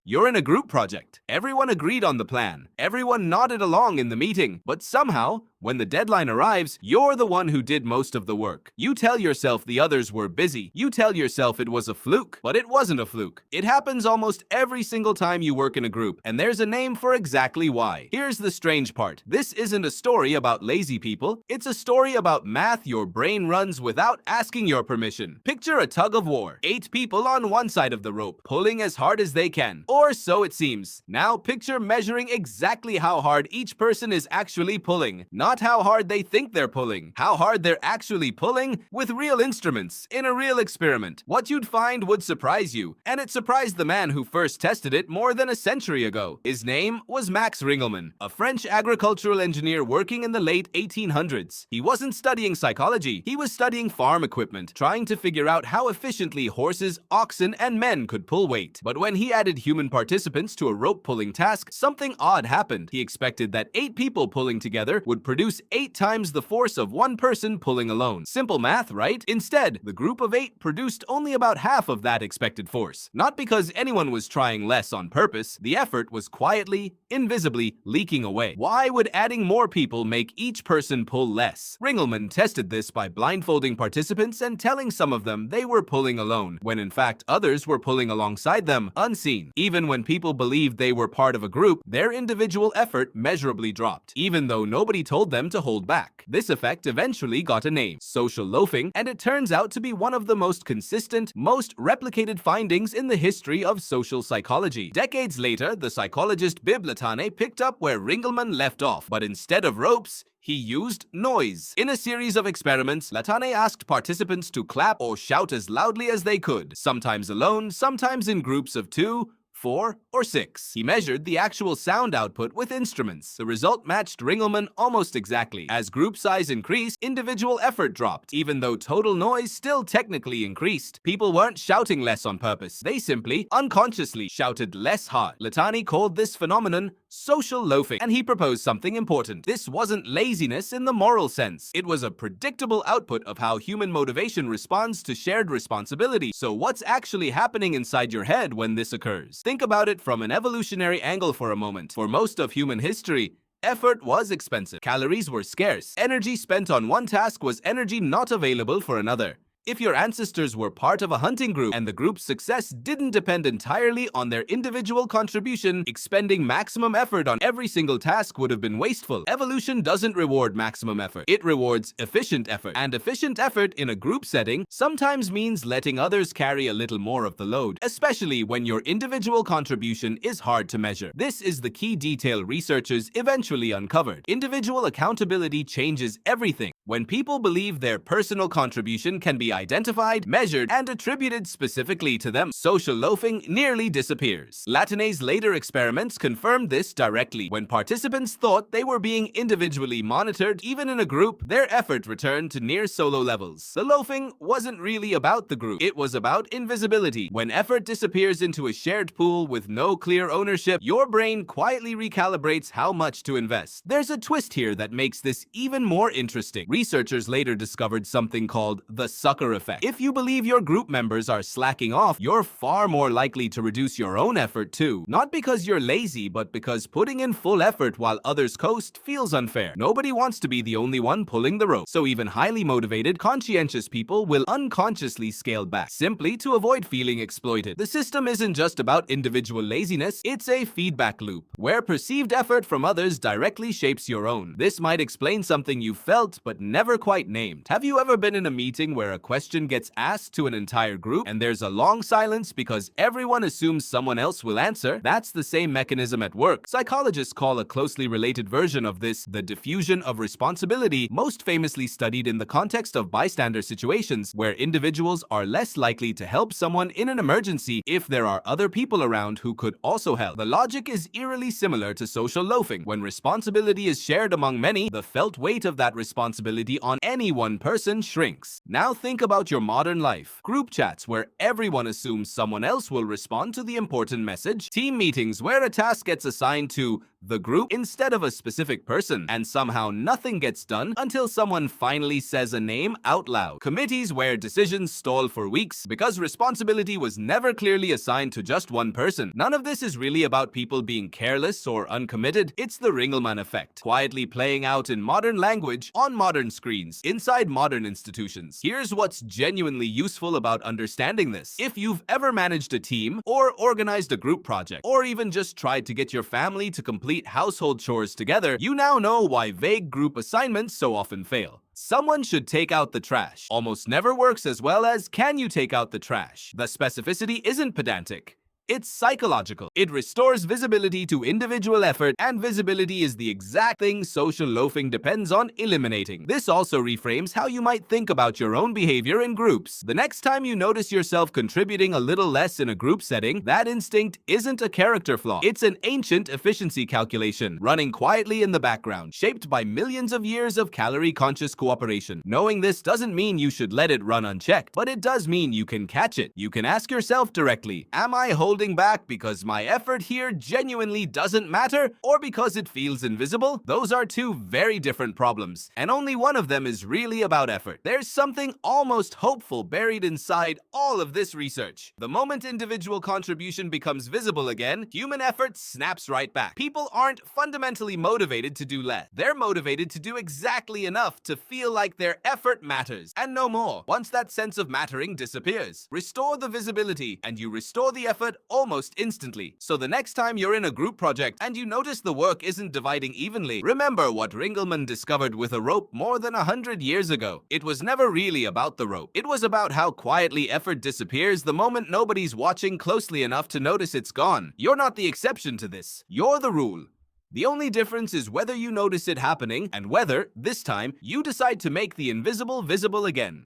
You're in a group project. Everyone agreed on the plan. Everyone nodded along in the meeting. But somehow, when the deadline arrives, you're the one who did most of the work. You tell yourself the others were busy. You tell yourself it was a fluke. But it wasn't a fluke. It happens almost every single time you work in a group. And there's a name for exactly why. Here's the strange part. This isn't a story about lazy people. It's a story about math your brain runs without asking your permission. Picture a tug of war. 8 people on one side of the rope, pulling as hard as they can. Or so it seems. Now picture measuring exactly how hard each person is actually pulling. Not how hard they think they're pulling. How hard they're actually pulling with real instruments, in a real experiment. What you'd find would surprise you. And it surprised the man who first tested it more than a century ago. His name was Max Ringelmann, a French agricultural engineer working in the late 1800s. He wasn't studying psychology. He was studying farm equipment, trying to figure out how efficiently horses, oxen, and men could pull weight. But when he added human participants to a rope pulling task, something odd happened. He expected that 8 people pulling together would produce 8 times the force of one person pulling alone. Simple math, right? Instead, the group of 8 produced only about half of that expected force. Not because anyone was trying less on purpose, the effort was quietly, invisibly leaking away. Why would adding more people make each person pull less? Ringelmann tested this by blindfolding participants and telling some of them they were pulling alone, when in fact others were pulling alongside them, unseen. Even when people believed they were part of a group, their individual effort measurably dropped, even though nobody told them to hold back. This effect eventually got a name, social loafing, and it turns out to be one of the most consistent, most replicated findings in the history of social psychology. Decades later, the psychologist Bibb Latané picked up where Ringelmann left off, but instead of ropes, he used noise. In a series of experiments, Latané asked participants to clap or shout as loudly as they could, sometimes alone, sometimes in groups of 2, 4, or 6. He measured the actual sound output with instruments. The result matched Ringelmann almost exactly. As group size increased, individual effort dropped, even though total noise still technically increased. People weren't shouting less on purpose. They simply, unconsciously, shouted less hard. Latané called this phenomenon social loafing, and he proposed something important. This wasn't laziness in the moral sense. It was a predictable output of how human motivation responds to shared responsibility. So what's actually happening inside your head when this occurs? Think about it from an evolutionary angle for a moment. For most of human history, effort was expensive. Calories were scarce. Energy spent on one task was energy not available for another. If your ancestors were part of a hunting group and the group's success didn't depend entirely on their individual contribution, expending maximum effort on every single task would have been wasteful. Evolution doesn't reward maximum effort. It rewards efficient effort. And efficient effort in a group setting sometimes means letting others carry a little more of the load, especially when your individual contribution is hard to measure. This is the key detail researchers eventually uncovered. Individual accountability changes everything. When people believe their personal contribution can be identified, measured, and attributed specifically to them, social loafing nearly disappears. Latané's later experiments confirmed this directly. When participants thought they were being individually monitored, even in a group, their effort returned to near solo levels. The loafing wasn't really about the group. It was about invisibility. When effort disappears into a shared pool with no clear ownership, your brain quietly recalibrates how much to invest. There's a twist here that makes this even more interesting. Researchers later discovered something called the sucker effect. If you believe your group members are slacking off, you're far more likely to reduce your own effort too. Not because you're lazy, but because putting in full effort while others coast feels unfair. Nobody wants to be the only one pulling the rope. So even highly motivated, conscientious people will unconsciously scale back, simply to avoid feeling exploited. The system isn't just about individual laziness, it's a feedback loop, where perceived effort from others directly shapes your own. This might explain something you felt but never quite named. Have you ever been in a meeting where a question gets asked to an entire group and there's a long silence because everyone assumes someone else will answer? That's the same mechanism at work. Psychologists call a closely related version of this the diffusion of responsibility, most famously studied in the context of bystander situations where individuals are less likely to help someone in an emergency if there are other people around who could also help. The logic is eerily similar to social loafing. When responsibility is shared among many, the felt weight of that responsibility on any one person shrinks. Now think about your modern life. Group chats where everyone assumes someone else will respond to the important message. Team meetings where a task gets assigned to the group instead of a specific person, and somehow nothing gets done until someone finally says a name out loud. Committees where decisions stall for weeks because responsibility was never clearly assigned to just one person. None of this is really about people being careless or uncommitted. It's the Ringelmann effect, quietly playing out in modern language, on modern screens, inside modern institutions. Here's what's genuinely useful about understanding this. If you've ever managed a team, or organized a group project, or even just tried to get your family to complete household chores together, you now know why vague group assignments so often fail. Someone should take out the trash almost never works as well as can you take out the trash. The specificity isn't pedantic. It's psychological. It restores visibility to individual effort, and visibility is the exact thing social loafing depends on eliminating. This also reframes how you might think about your own behavior in groups. The next time you notice yourself contributing a little less in a group setting, that instinct isn't a character flaw. It's an ancient efficiency calculation running quietly in the background, shaped by millions of years of calorie-conscious cooperation. Knowing this doesn't mean you should let it run unchecked, but it does mean you can catch it. You can ask yourself directly, am I holding back because my effort here genuinely doesn't matter, or because it feels invisible? Those are two very different problems, and only one of them is really about effort. There's something almost hopeful buried inside all of this research. The moment individual contribution becomes visible again, human effort snaps right back. People aren't fundamentally motivated to do less. They're motivated to do exactly enough to feel like their effort matters, and no more. Once that sense of mattering disappears, restore the visibility, and you restore the effort almost instantly. So the next time you're in a group project and you notice the work isn't dividing evenly, remember what Ringelmann discovered with a rope more than 100 years ago. It was never really about the rope. It was about how quietly effort disappears the moment nobody's watching closely enough to notice it's gone. You're not the exception to this. You're the rule. The only difference is whether you notice it happening and whether, this time, you decide to make the invisible visible again.